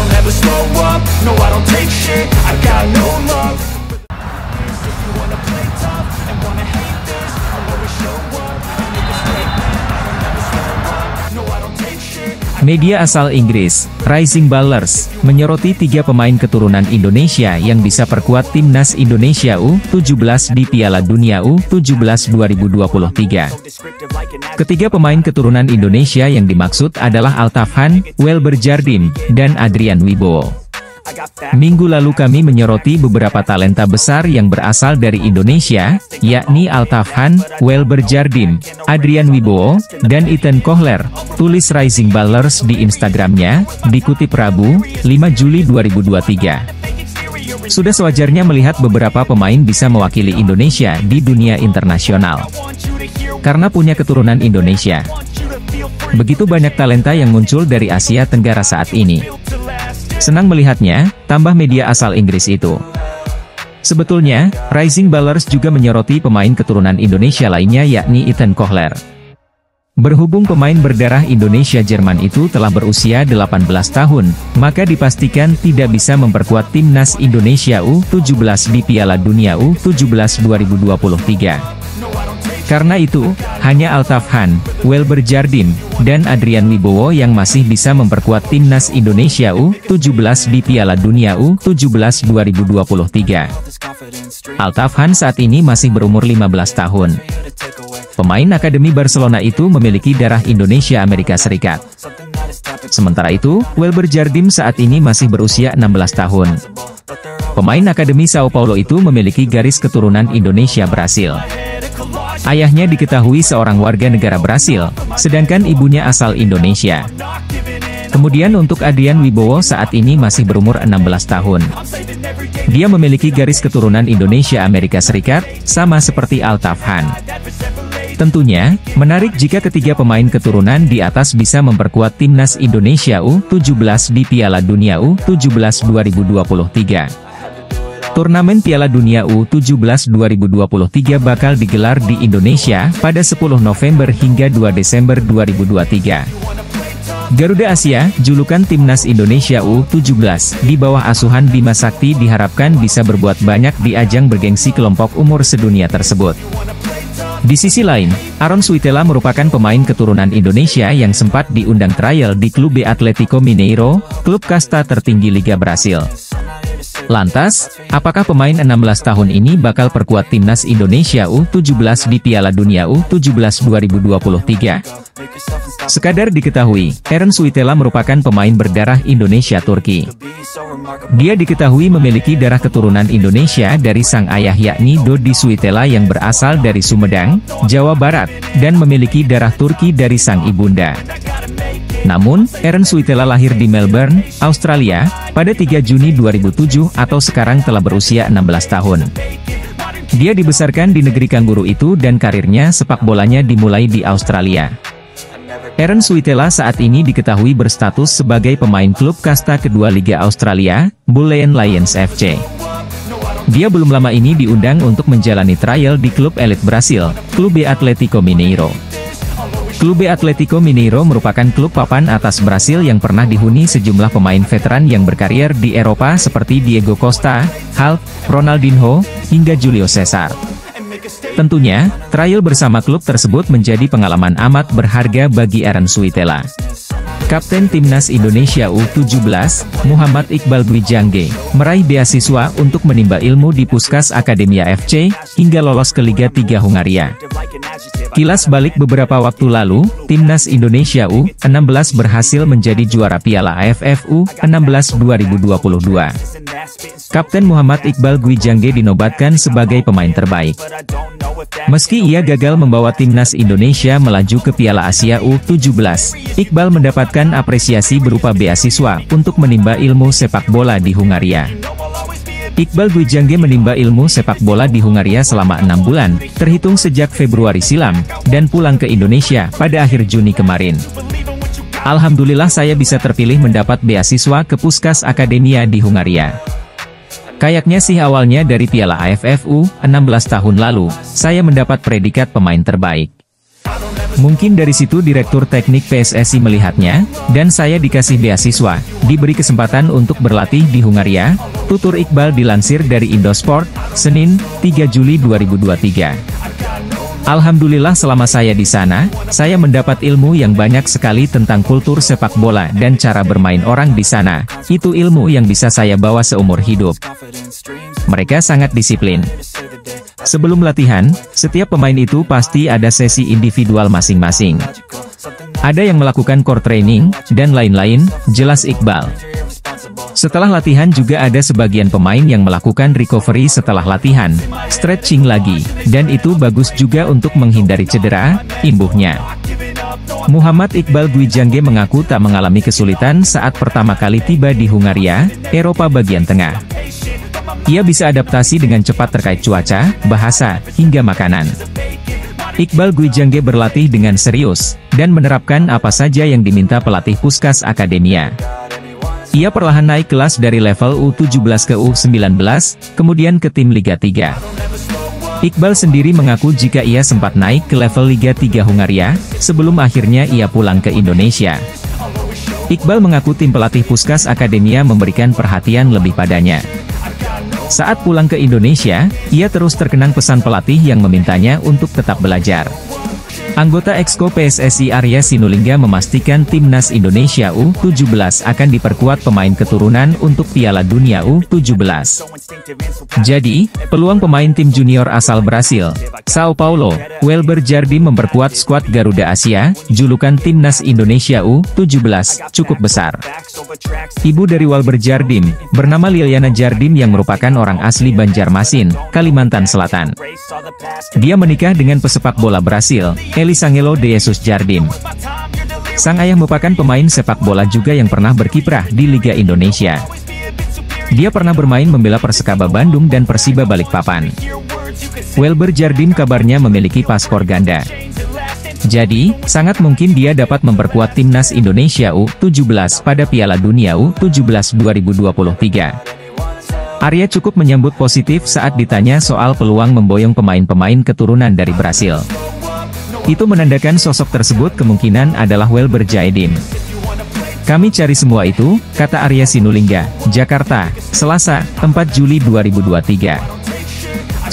don't ever slow up, no I don't take shit, I got no love. If you wanna play tough and wanna hate this, I'll always show up and make a statement. I don't ever slow up, no I don't take shit. Media asal Inggris, Rising Ballers, menyoroti 3 pemain keturunan Indonesia yang bisa perkuat timnas Indonesia U17 di Piala Dunia U17 2023. Ketiga pemain keturunan Indonesia yang dimaksud adalah Altafhan, Welber Jardim, dan Adrian Wibowo. Minggu lalu kami menyoroti beberapa talenta besar yang berasal dari Indonesia, yakni Altafhan, Welber Jardim, Adrian Wibowo, dan Ethan Kohler, tulis Rising Ballers di Instagramnya, dikutip Rabu, 5 Juli 2023. Sudah sewajarnya melihat beberapa pemain bisa mewakili Indonesia di dunia internasional. Karena punya keturunan Indonesia. Begitu banyak talenta yang muncul dari Asia Tenggara saat ini. Senang melihatnya, tambah media asal Inggris itu. Sebetulnya, Rising Ballers juga menyoroti pemain keturunan Indonesia lainnya yakni Ethan Kohler. Berhubung pemain berdarah Indonesia-Jerman itu telah berusia 18 tahun, maka dipastikan tidak bisa memperkuat timnas Indonesia U17 di Piala Dunia U17 2023. Karena itu, hanya Altafhan, Welber Jardim, dan Adrian Wibowo yang masih bisa memperkuat timnas Indonesia U17 di Piala Dunia U17 2023. Altafhan saat ini masih berumur 15 tahun. Pemain Akademi Barcelona itu memiliki darah Indonesia Amerika Serikat. Sementara itu, Welber Jardim saat ini masih berusia 16 tahun. Pemain Akademi Sao Paulo itu memiliki garis keturunan Indonesia Brasil. Ayahnya diketahui seorang warga negara Brasil, sedangkan ibunya asal Indonesia. Kemudian untuk Adrian Wibowo saat ini masih berumur 16 tahun. Dia memiliki garis keturunan Indonesia Amerika Serikat, sama seperti Altafhan. Tentunya, menarik jika ketiga pemain keturunan di atas bisa memperkuat timnas Indonesia U17 di Piala Dunia U17 2023. Turnamen Piala Dunia U17 2023 bakal digelar di Indonesia pada 10 November hingga 2 Desember 2023. Garuda Asia, julukan timnas Indonesia U17, di bawah asuhan Bima Sakti diharapkan bisa berbuat banyak di ajang bergengsi kelompok umur sedunia tersebut. Di sisi lain, Aaron Suitela merupakan pemain keturunan Indonesia yang sempat diundang trial di klub Atlético Mineiro, klub kasta tertinggi Liga Brasil. Lantas, apakah pemain 16 tahun ini bakal perkuat timnas Indonesia U17 di Piala Dunia U17 2023? Sekadar diketahui, Aaron Suitela merupakan pemain berdarah Indonesia-Turki. Dia diketahui memiliki darah keturunan Indonesia dari sang ayah yakni Dodi Suitela yang berasal dari Sumedang, Jawa Barat, dan memiliki darah Turki dari sang ibunda. Namun, Aaron Suitela lahir di Melbourne, Australia, pada 3 Juni 2007 atau sekarang telah berusia 16 tahun. Dia dibesarkan di negeri kanguru itu dan karirnya sepak bolanya dimulai di Australia. Aaron Suitela saat ini diketahui berstatus sebagai pemain klub kasta kedua Liga Australia, Bulleen Lions FC. Dia belum lama ini diundang untuk menjalani trial di klub elit Brasil, klub Atlético Mineiro. Klub Atlético Mineiro merupakan klub papan atas Brasil yang pernah dihuni sejumlah pemain veteran yang berkarir di Eropa seperti Diego Costa, Hulk, Ronaldinho, hingga Julio Cesar. Tentunya, trial bersama klub tersebut menjadi pengalaman amat berharga bagi Aaron Suitela. Kapten Timnas Indonesia U17, Muhammad Iqbal Gwijangge, meraih beasiswa untuk menimba ilmu di Puskas Akademia FC, hingga lolos ke Liga 3 Hungaria. Kilas balik beberapa waktu lalu, Timnas Indonesia U16 berhasil menjadi juara Piala AFF U16 2022. Kapten Muhammad Iqbal Gwijangge dinobatkan sebagai pemain terbaik. Meski ia gagal membawa timnas Indonesia melaju ke Piala Asia U17, Iqbal mendapatkan apresiasi berupa beasiswa untuk menimba ilmu sepak bola di Hungaria. Iqbal Gwijangge menimba ilmu sepak bola di Hungaria selama 6 bulan, terhitung sejak Februari silam, dan pulang ke Indonesia pada akhir Juni kemarin. Alhamdulillah saya bisa terpilih mendapat beasiswa ke Puskas Akademia di Hungaria. Kayaknya sih awalnya dari Piala AFF U16 tahun lalu, saya mendapat predikat pemain terbaik. Mungkin dari situ Direktur Teknik PSSI melihatnya, dan saya dikasih beasiswa, diberi kesempatan untuk berlatih di Hungaria, tutur Iqbal dilansir dari Indosport, Senin, 3 Juli 2023. Alhamdulillah selama saya di sana, saya mendapat ilmu yang banyak sekali tentang kultur sepak bola dan cara bermain orang di sana. Itu ilmu yang bisa saya bawa seumur hidup. Mereka sangat disiplin. Sebelum latihan, setiap pemain itu pasti ada sesi individual masing-masing. Ada yang melakukan core training, dan lain-lain, jelas Iqbal. Setelah latihan juga ada sebagian pemain yang melakukan recovery setelah latihan, stretching lagi, dan itu bagus juga untuk menghindari cedera, imbuhnya. Muhammad Iqbal Gwijangge mengaku tak mengalami kesulitan saat pertama kali tiba di Hungaria, Eropa bagian tengah. Ia bisa adaptasi dengan cepat terkait cuaca, bahasa, hingga makanan. Iqbal Gwijangge berlatih dengan serius, dan menerapkan apa saja yang diminta pelatih Puskas Akademia. Ia perlahan naik kelas dari level U17 ke U19, kemudian ke tim Liga 3. Iqbal sendiri mengaku jika ia sempat naik ke level Liga 3 Hungaria, sebelum akhirnya ia pulang ke Indonesia. Iqbal mengaku tim pelatih Puskas Akademia memberikan perhatian lebih padanya. Saat pulang ke Indonesia, ia terus terkenang pesan pelatih yang memintanya untuk tetap belajar. Anggota Exco PSSI Arya Sinulinga memastikan timnas Indonesia U17 akan diperkuat pemain keturunan untuk Piala Dunia U17. Jadi, peluang pemain tim junior asal Brasil, Sao Paulo, Welber Jardim memperkuat skuad Garuda Asia, julukan timnas Indonesia U17, cukup besar. Ibu dari Welber Jardim, bernama Liliana Jardim yang merupakan orang asli Banjarmasin, Kalimantan Selatan. Dia menikah dengan pesepak bola Brasil, Elisangelo de Jesus Jardim. Sang ayah merupakan pemain sepak bola juga yang pernah berkiprah di Liga Indonesia. Dia pernah bermain membela Persekaba Bandung dan Persiba Balikpapan. Welber Jardim kabarnya memiliki paspor ganda. Jadi, sangat mungkin dia dapat memperkuat timnas Indonesia U17 pada Piala Dunia U17 2023. Arya cukup menyambut positif saat ditanya soal peluang memboyong pemain-pemain keturunan dari Brasil. Itu menandakan sosok tersebut kemungkinan adalah Welber Jardim. Kami cari semua itu, kata Arya Sinulinga, Jakarta, Selasa, 4 Juli 2023.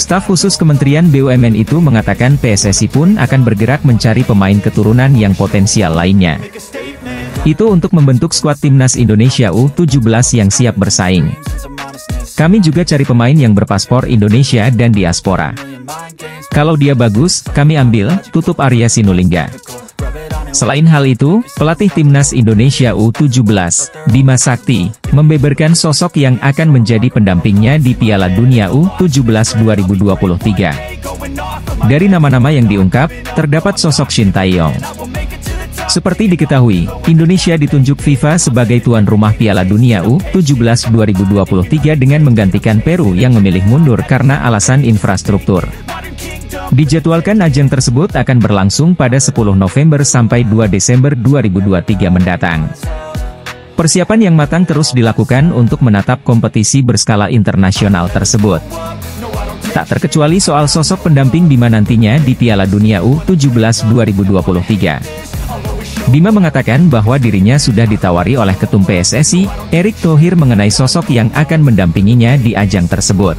Staf khusus Kementerian BUMN itu mengatakan PSSI pun akan bergerak mencari pemain keturunan yang potensial lainnya. Itu untuk membentuk skuad timnas Indonesia U17 yang siap bersaing. Kami juga cari pemain yang berpaspor Indonesia dan diaspora. Kalau dia bagus, kami ambil, tutup Arya Sinulinga. Selain hal itu, pelatih timnas Indonesia U17, Bima Sakti, membeberkan sosok yang akan menjadi pendampingnya di Piala Dunia U17 2023. Dari nama-nama yang diungkap, terdapat sosok Shin Tae-yong. Seperti diketahui, Indonesia ditunjuk FIFA sebagai tuan rumah Piala Dunia U17 2023 dengan menggantikan Peru yang memilih mundur karena alasan infrastruktur. Dijadwalkan ajang tersebut akan berlangsung pada 10 November sampai 2 Desember 2023 mendatang. Persiapan yang matang terus dilakukan untuk menatap kompetisi berskala internasional tersebut. Tak terkecuali soal sosok pendamping Bima nantinya di Piala Dunia U17 2023. Bima mengatakan bahwa dirinya sudah ditawari oleh Ketum PSSI, Erick Thohir mengenai sosok yang akan mendampinginya di ajang tersebut.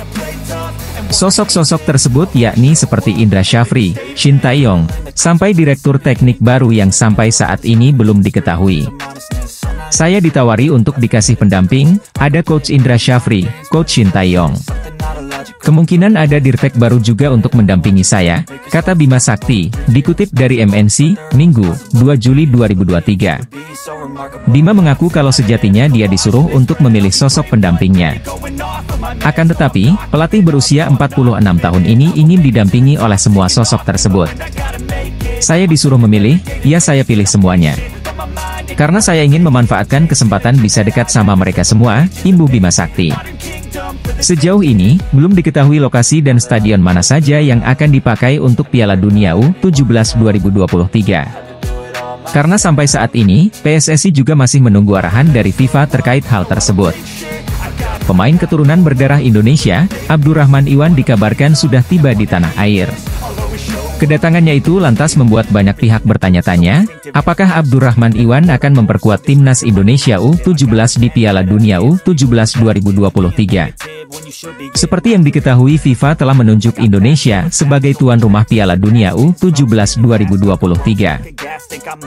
Sosok-sosok tersebut yakni seperti Indra Syafri, Shin Tae-yong, sampai direktur teknik baru yang sampai saat ini belum diketahui. Saya ditawari untuk dikasih pendamping, ada Coach Indra Syafri, Coach Shin Tae-yong. Kemungkinan ada dirtek baru juga untuk mendampingi saya, kata Bima Sakti, dikutip dari MNC, Minggu, 2 Juli 2023. Bima mengaku kalau sejatinya dia disuruh untuk memilih sosok pendampingnya. Akan tetapi, pelatih berusia 46 tahun ini ingin didampingi oleh semua sosok tersebut. Saya disuruh memilih, ya saya pilih semuanya. Karena saya ingin memanfaatkan kesempatan bisa dekat sama mereka semua, imbu Bima Sakti. Sejauh ini, belum diketahui lokasi dan stadion mana saja yang akan dipakai untuk Piala Dunia U17 2023. Karena sampai saat ini, PSSI juga masih menunggu arahan dari FIFA terkait hal tersebut. Pemain keturunan berdarah Indonesia, Abdurrahman Iwan dikabarkan sudah tiba di tanah air. Kedatangannya itu lantas membuat banyak pihak bertanya-tanya, apakah Abdurrahman Iwan akan memperkuat timnas Indonesia U17 di Piala Dunia U17 2023. Seperti yang diketahui, FIFA telah menunjuk Indonesia sebagai tuan rumah Piala Dunia U17 2023.